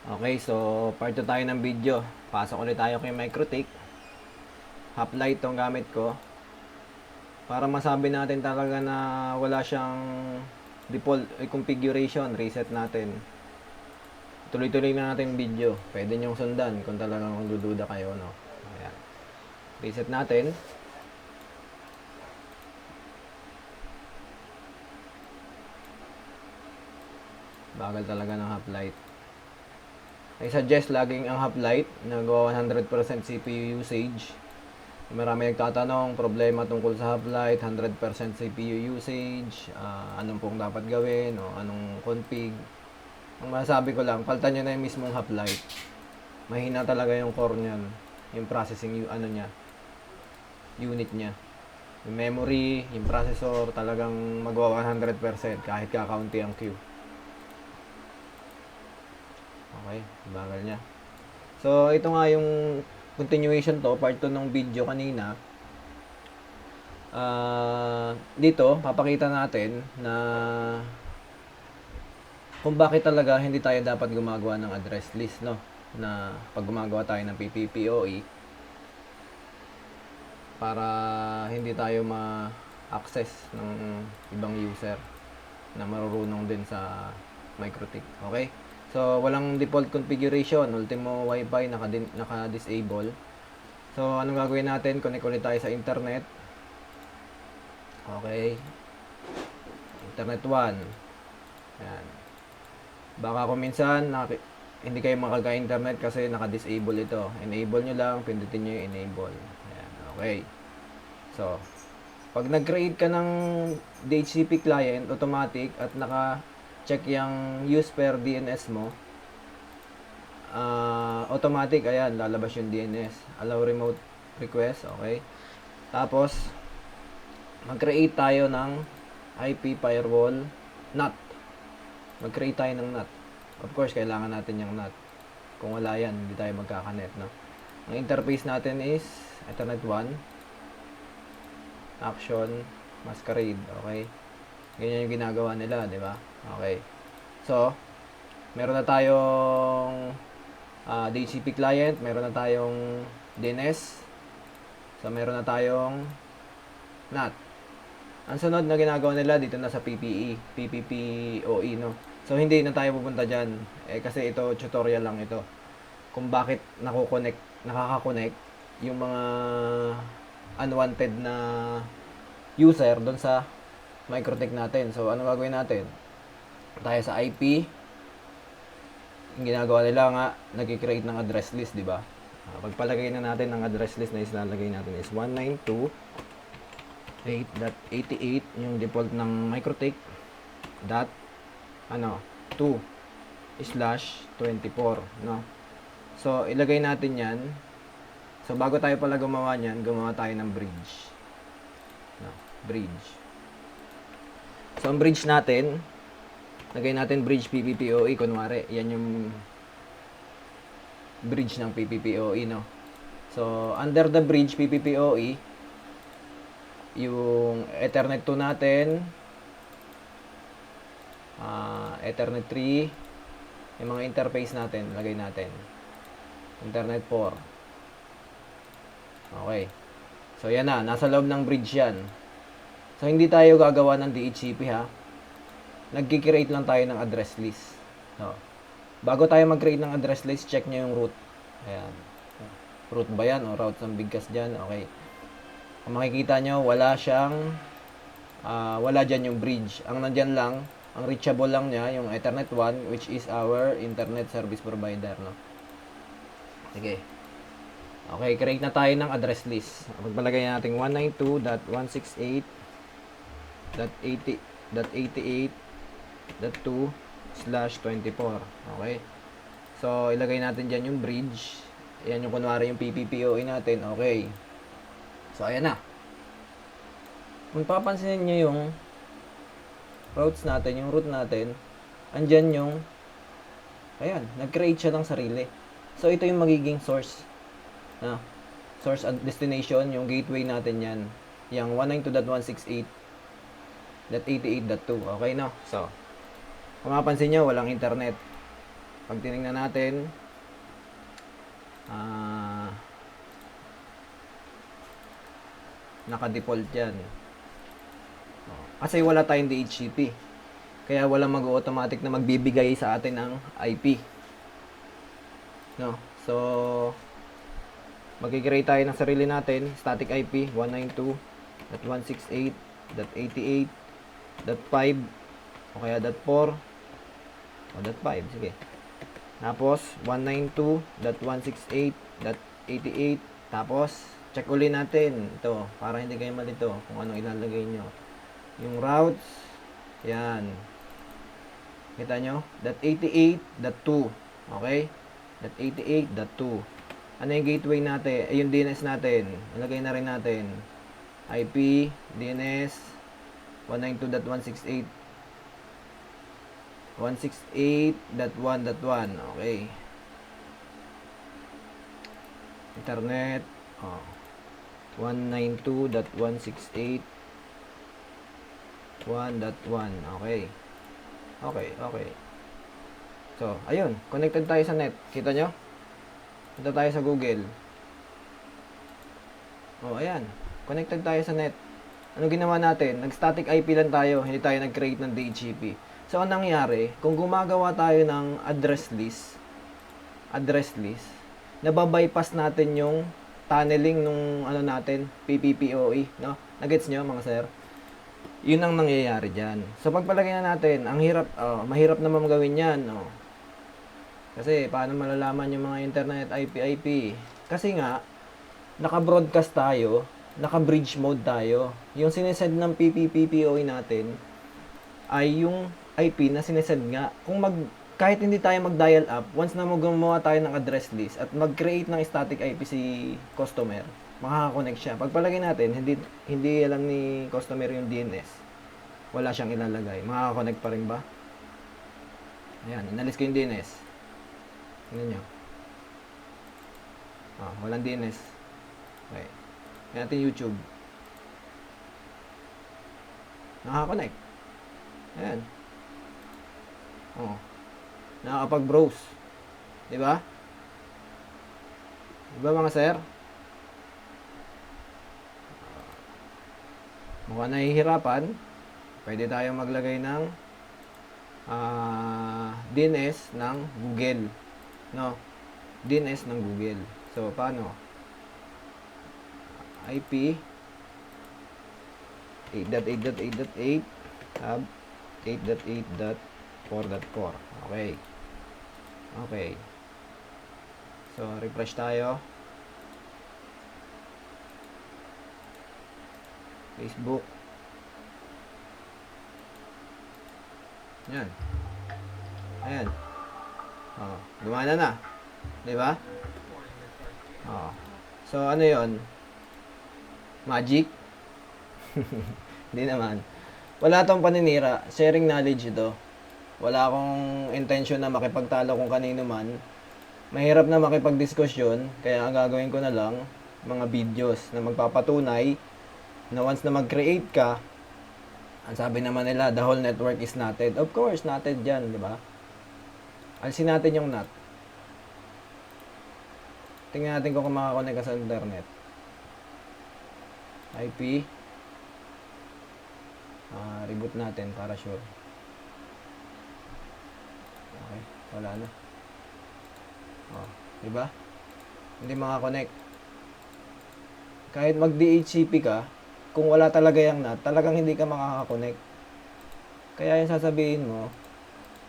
Okay, so part 2 tayo ng video. Pasok ulit tayo kay MikroTik. Hoplite tong gamit ko. Para masabi natin talaga na wala siyang default configuration, reset natin. Tuloy-tuloy na natin video. Pwede nyong sundan kung talagang magdududa kayo, no? Ayan. Reset natin. Bagal talaga ng Hoplite. I suggest laging ang Hoplite na gawa 100% CPU usage. Marami nagtatanong, problema tungkol sa Hoplite, 100% CPU usage, anong pong dapat gawin, o anong config. Ang masasabi ko lang, paltan nyo na yung mismong Hoplite. Mahina talaga yung core nyan, yung processing, ano nya, unit nya. Yung memory, yung processor, talagang magawa 100% kahit kakaunti ang queue. Okay, bagal niya. So, ito nga yung continuation to, part 2 ng video kanina. Dito, papakita natin na kung bakit talaga hindi tayo dapat gumagawa ng address list, no? Na pag gumagawa tayo ng PPPoE para hindi tayo ma-access ng ibang user na marurunong din sa MikroTik. Okay? So, walang default configuration. Ultimo Wi-Fi naka-disable. So, anong gagawin natin? Connect ulit tayo sa internet. Okay. Internet 1. Ayan. Baka kung minsan hindi kayo makaka-internet kasi naka-disable ito. Enable nyo lang. Pindutin nyo yung enable. Ayan. Okay. So, pag nag-create ka ng DHCP client, automatic at naka-check yung use per DNS mo, automatic, ayan, lalabas yung DNS. Allow remote request, okay. Tapos, mag-create tayo ng IP firewall NAT. Mag-create tayo ng NAT. Of course, kailangan natin yung NAT. Kung wala yan, hindi tayo magkakanet, no? Ang interface natin is Ethernet 1. Action, masquerade, okay? Ganyan yung ginagawa nila, di ba? Okay. So, meron na tayong DHCP client, meron na tayong DNS. So, meron na tayong NAT. Ang sunod na ginagawa nila dito na sa PPPoE, no? So, hindi na tayo pupunta dyan. Kasi ito, tutorial lang ito. Kung bakit nakaka-connect yung mga unwanted na user doon sa MikroTik natin. So, ano gagawin natin? Tayo sa IP. Yung ginagawa nila nga, nag-create ng address list, di ba? Pagpalagay na natin ng address list na ilalagay natin is 192.8.88 yung default ng MikroTik dot 2/24, no? So, ilagay natin yan. So, bago tayo pala gumawa niyan, gumawa tayo ng bridge. No, bridge. So, ang bridge natin, lagay natin bridge PPPoE, kunwari, yan yung bridge ng PPPoE, no? So, under the bridge PPPoE, yung Ethernet 2 natin, Ethernet 3, yung mga interface natin, lagay natin. Internet 4. Okay. So, yan na. Nasa loob ng bridge yan. So, hindi tayo gagawa ng DHCP, ha? Nag-create lang tayo ng address list. So, bago tayo mag-create ng address list, check nyo yung root. Ayan. Root ba yan? O route ng bigkas dyan? Okay. Kung makikita nyo, wala dyan yung bridge. Ang nandyan lang, ang reachable lang niya, yung Ethernet 1, which is our internet service provider, no? Sige. Okay, create na tayo ng address list. Pagpalagay natin 192.168.88.2/24. Okay. So, ilagay natin dyan yung bridge. Ayan yung kunwari yung PPPoE natin. Okay. So, ayan na. Kung papansinin nyo yung routes natin, yung route natin, andyan yung, ayan, nag-create siya ng sarili. So, ito yung magiging source. Source and destination, yung gateway natin yan. Yung 192.168.88.2. Okay, no? So, kung mapansin nyo, walang internet. Pag tinignan natin, naka-default yan. Kasi wala tayong DHCP. Kaya walang mag-automatic na magbibigay sa atin ng IP. No? So, mag-create tayo ng sarili natin, static IP 192.168.88.5 o kaya .4 o .5, sige. Tapos 192.168.88, tapos check uli natin ito para hindi kayo malito kung anong ilalagay nyo. Yung routes, yan. Kita nyo? .88.2, okay? .88.2. Ano yung gateway natin? Yung DNS natin. Ilagay na rin natin. IP, DNS, 192.168. 168.1.1. Okay. Internet. 192.168.1.1. Okay. Okay. So, ayun. Connected tayo sa net. Kita nyo? Punta tayo sa Google. Ayan. Connected tayo sa net. Ano ginawa natin? Nag-static IP lang tayo. Hindi tayo nag-create ng DHCP. So, anong nangyari? Kung gumagawa tayo ng address list, nababypass natin yung tunneling nung natin, PPPoE, no? Nagets nyo, mga sir? Yun ang nangyayari dyan. So, pagpalagay na natin, mahirap naman gawin yan, no? Kasi, paano malalaman yung mga internet IP? Kasi nga, naka-broadcast tayo, naka-bridge mode tayo. Yung sinesend ng PPPoE natin, ay yung IP na sinesend nga. Kahit hindi tayo mag-dial up, once na gumawa tayo ng address list at mag-create ng static IP si customer, makaka-connect siya. Pagpalagay natin, hindi alam ni customer yung DNS. Wala siyang ilalagay. Makaka-connect pa rin ba? Ayan, inalis ko yung DNS. Tingnan nyo. Walang DNS. Okay. Tingnan natin YouTube. Nakaka-connect. Ayan. Nakakapag-browse. Diba? Diba mga sir? Mukhang nahihirapan. Pwede tayong maglagay ng DNS ng Google. No? DNS ng Google. So, paano? IP 8.8.8.8 tab 8.8.4.4. Okay. So, refresh tayo. Facebook. Yan. Ayan. Gumana na. Diba? So, ano yon? Magic? Hindi naman. Wala tong paninira. Sharing knowledge ito. Wala akong intention na makipagtalo kung kanino man. Mahirap na makipagdiskusyon. Kaya ang gagawin ko na lang, mga videos na magpapatunay na once na mag-create ka, ang sabi naman nila, the whole network is knotted. Of course, knotted dyan, di ba? Alisin natin yung knot. Tingnan natin kung makakonect ka sa internet. IP. Reboot natin para sure. Okay, wala na. Diba? Hindi makakonect. Kahit mag-DHCP ka, kung wala talaga yung NAT, talagang hindi ka makakakonect. Kaya yung sasabihin mo,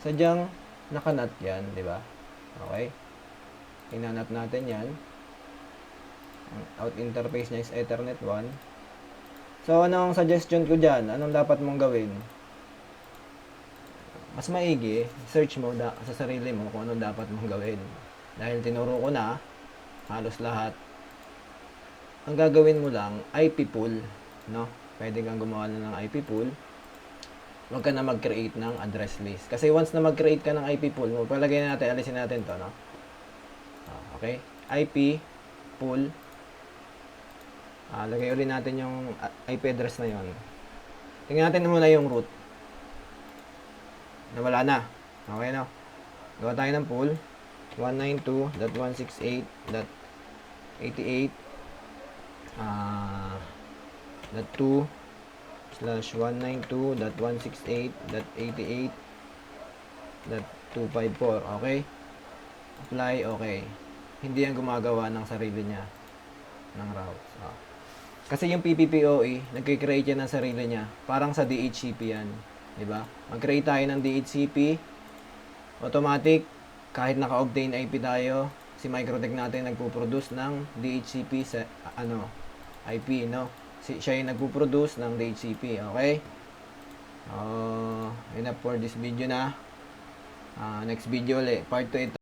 sadyang naka-NAT yan, di ba? Okay? Ina-NAT natin yan. Ang out interface niya is Ethernet 1. So, anong suggestion ko dyan? Anong dapat mong gawin? Mas maigi, search mo sa sarili mo kung anong dapat mong gawin. Dahil tinuro ko na, halos lahat. Ang gagawin mo lang, IP pool. No? Pwede kang gumawa na ng IP pool. Huwag ka na mag-create ng address list. Kasi once na mag-create ka ng IP pool, palagay natin, alisin natin to, no? Okay? IP pool. Lagay ulit natin yung IP address na yon. Tingnan natin muna yung root. Nawala na. Okay, no? Gawa tayo ng pool. 192.168.88 dot 2 slash 192.168.88.254. Okay? Apply. Okay. Hindi yan gumagawa ng sarili niya ng routes. Kasi yung PPPoE, nagkikreate yan ng sarili niya. Parang sa DHCP yan. Diba? Mag-create tayo ng DHCP. Automatic, kahit naka-obtain IP tayo, si Microtech natin nagpo-produce ng DHCP sa IP, no? Siya yung nagpo-produce ng DHCP, okay? Enough for this video na. Next video ulit, part 2 ito.